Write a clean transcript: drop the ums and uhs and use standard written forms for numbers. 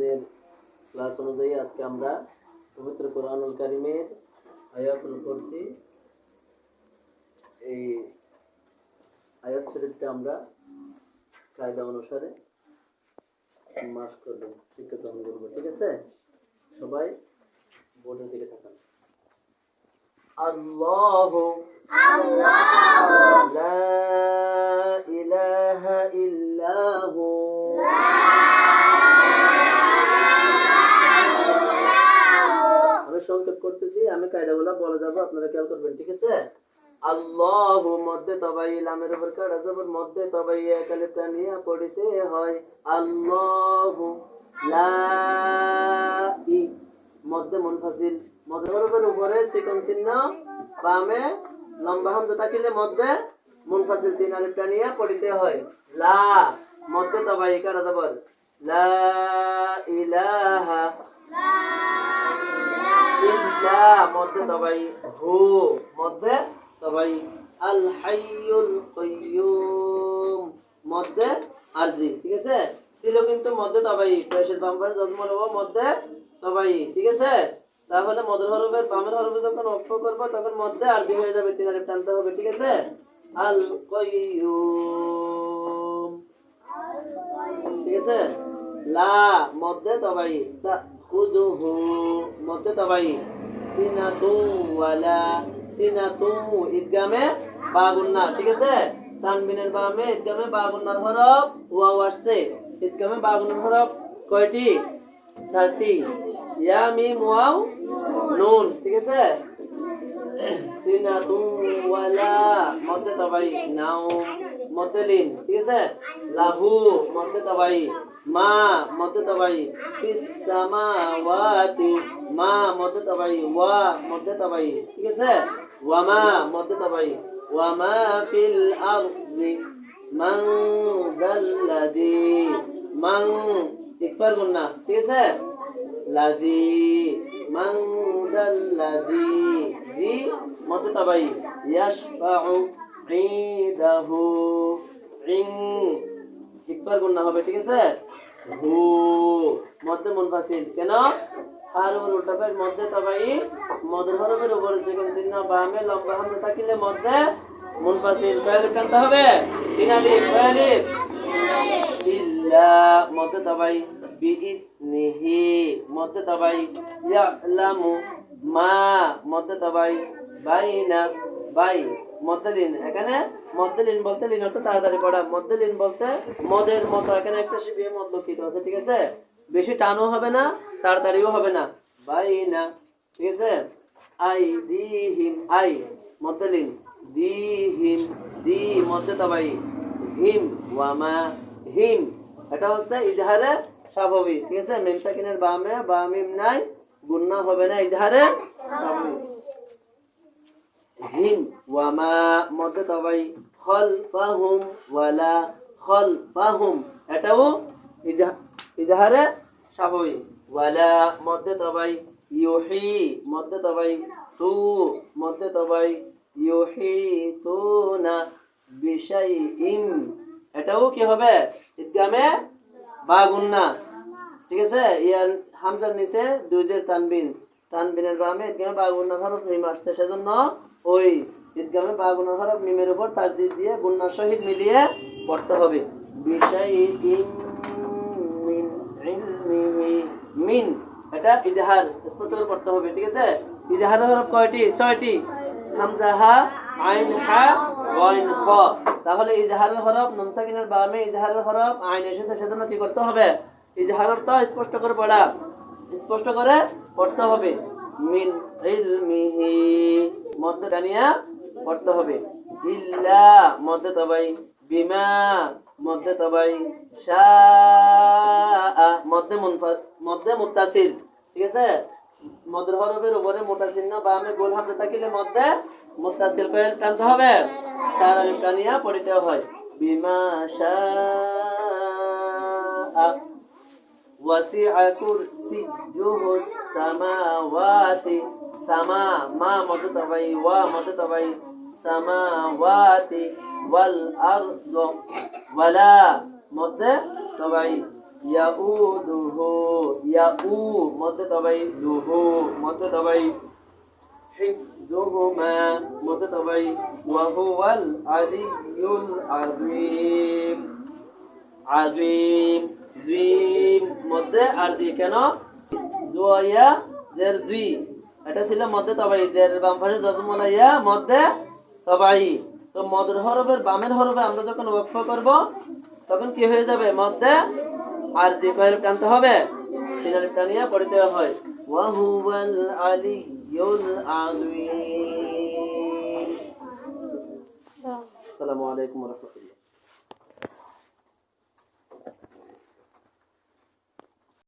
প্রতিদিনের ক্লাস অনুযায়ী আজকে আমরা পবিত্র কোরআনুল কারীমের আয়াতুল কুরসি এই আয়াত শরীফটা আমরা কায়দা অনুসারে মাস করব, শিক্ষা গ্রহণ করবো। ঠিক আছে, সবাই বোর্ডের দিকে তাকান। আল্লাহু লা ইলাহা ইল্লাহু আমি সংক্ষেপ করতেছি, আমি কায়দাগুলো বলে যাব, আপনারা খেয়াল করবেন। ঠিক আছে, আল্লাহু মধ্যে তবাই লামের উপর কাটা জবর মধ্যে তবাই এক আলিফ টানিয়া পড়িতে হয়। আল্লাহু লা ই মধ্যে মুনফাসিল মধ্যের উপরে চিকন চিহ্ন, বামে লম্বা হামজা থাকিলে মধ্যে মুনফাসিল তিন আলিফ টানিয়া পড়িতে হয়। লা মধ্যে তবাই কাটা জবর লা ইলাহা ইল্লা মধ্যে তবাই হু মধ্যে তবাই আল হাইয়ুল কাইয়ুম মধ্যে আরজি। ঠিক আছে, ছিল কিন্তু মধ্যে তবাই পেশের বাম্পার জজমল ও মধ্যে তবাই। ঠিক আছে, তাহলে মধ্যের হরফের বামের হরফে যখন অক্ষ করব তখন মধ্যে আরজি হয়ে যাবে, তিন আলিফ টানতে হবে। ঠিক আছে, আল কাইয়ুম। ঠিক আছে, লা মধ্যে তবাই তা খুদুহু মধ্যে তবাই সিনাতু ওয়ালা সিনাতু ইদগামে বা গুন্না। ঠিক আছে, তানবিনের বামে ইদগামে বা গুন্নার হরফ ওয়াও আসছে। ইদগামে বা গুন্নার হরফ কয়টি? 4টি। ইয়া মিম ওয়াও নুন। ঠিক আছে, সিনাতু ওয়ালা মধ্যে তবাই নাও মধ্যে লিন। ঠিক আছে, লাহু মধ্যে তবাই মা মধ্যে তবাই ফিস সামাওয়াতি মা মধ্যে তবাই ওয়া মধ্যে তবাই। ঠিক আছে, ওয়ামা মধ্যে তবাই ওয়ামা ফিল আরদি মান দাল্লাযী মান ইকফার গুন্না। ঠিক আছে, লাযী মান দাল্লাযী দি মধ্যে তবাই ইয়াশফাউ ইনদাহু ইন ইকফার গুন্না হবে। ঠিক আছে, হু মধ্যে মুনফাসিল কেন? হারুর উল্টা পেশ মধ্যে তবাই মধ্যের হরফের উপরে সেকেন্ড চিহ্ন বামে লম্বা হামজা থাকিলে মধ্যে মুনফাসিল কয় টানতে হবে? তিন আলিফ। কয় আলিফ? ইল্লা মধ্যে তবাই বিইذনিহি মধ্যে তবাই ইয়ালামু মা মধ্যে তবাই বাইনা বাই মধ্যে লিন। এখানে মধ্যে লিন বলতে লিন অর্থ তাড়াতাড়ি পড়া, মধ্যে লিন বলতে মদের মতো এখানে একটা শিবিয়ে মদ লক্ষিত আছে। ঠিক আছে, বেশি টানও হবে না তাড়াতাড়িও হবে না। বাইনা। ঠিক আছে, আই দিহিম আই মধ্যে লিন দিহিম দি মধ্যে তবাই হিম ওয়ামা হিম এটা হচ্ছে ইজহারে স্বাভাবিক। ঠিক আছে, মিম সাকিনের বামে বা মিম নাই, গুন্না হবে না, ইজহারে স্বাভাবিক। হিম ওয়ামা মধ্যে তবাই খলফাহুম ওয়ালা খলফাহুম এটাও ইজহারে স্বাভাবিক। ওয়ালা মধ্যে তবাই ইউহি মধ্যে তবাই তু মধ্যে তবাই ইউহিতুনা বিশাইইন এটাও কি হবে? ইদগামে বা গুন্না। ঠিক আছে, ইয়ার হামজার নিচে দুই জের তানবিন, তানবিনের বামে ইদগামে বা গুন্নার হরফ মিম আসছে, সেজন্য ওই ইদগামে বা গুন্নার হরফ মিমের উপর তাসদীদ দিয়ে গুন্নার সহিত মিলিয়ে পড়তে হবে। বিশাইইন মিন ইলমিহি মিন এটা ইজহার স্পষ্ট করে পড়তে হবে। ঠিক আছে, ইজহারের হরফ কয়টি? 6টি। হামজা হা আইন হা গাইন খ। তাহলে ইজহারের হরফ নুন সাকিনের বামে ইজহারের হরফ আইন এসেছে, সেজন্য কি করতে হবে? ইজহারের তো স্পষ্ট করে পড়া, স্পষ্ট করে পড়তে হবে। মিন ইলমিহি মধ্যে টানিয়া পড়তে হবে। ইল্লা মধ্যে তবাই বিমা মধ্যে তবাই শাআ মধ্যে মুত্তাসিল। ঠিক আছে, মধ্যের হরফের উপরে মোটা চিহ্ন বামে গোল হামজা থাকিলে মধ্যে মুত্তাসিল করে টানতে হবে, 4 আলিফ টানিয়া পড়িতে হয়। বিমা শাআ ওয়াসিআ কুরসিয়ুহুস সামাওয়াতি সামা মা মধ্যে তবাই ওয়া মধ্যে তবাই সামাওয়াতি ওয়াল আরদ ওয়ালা মধ্যে তবাই ইয়াউদুহু ইয়াউ মধ্যে তবাই দুহু মধ্যে তবাই হিফযুহুমা মধ্যে তবাই ওয়া হুয়াল আলিয়্যুল আযীম আযীম যীম মধ্যে আর জি কেন জুয়া জের জুই এটা ছিল মধ্যে তবাই জের বাম পাশে জজমলা ইয়া মধ্যে তবাই তো মদের হরফের বামের হরফে আমরা যখন ওয়াকফ করব তখন কি হয়ে যাবে মধ্যে আর জি কয়েল টানতে হবে তিন আলিফ টানিয়া পড়তে হয় ওয়া হুয়াল আলিয়্যুল আযীম আসসালামু আলাইকুম ওয়া রাহমাতুল্লাহ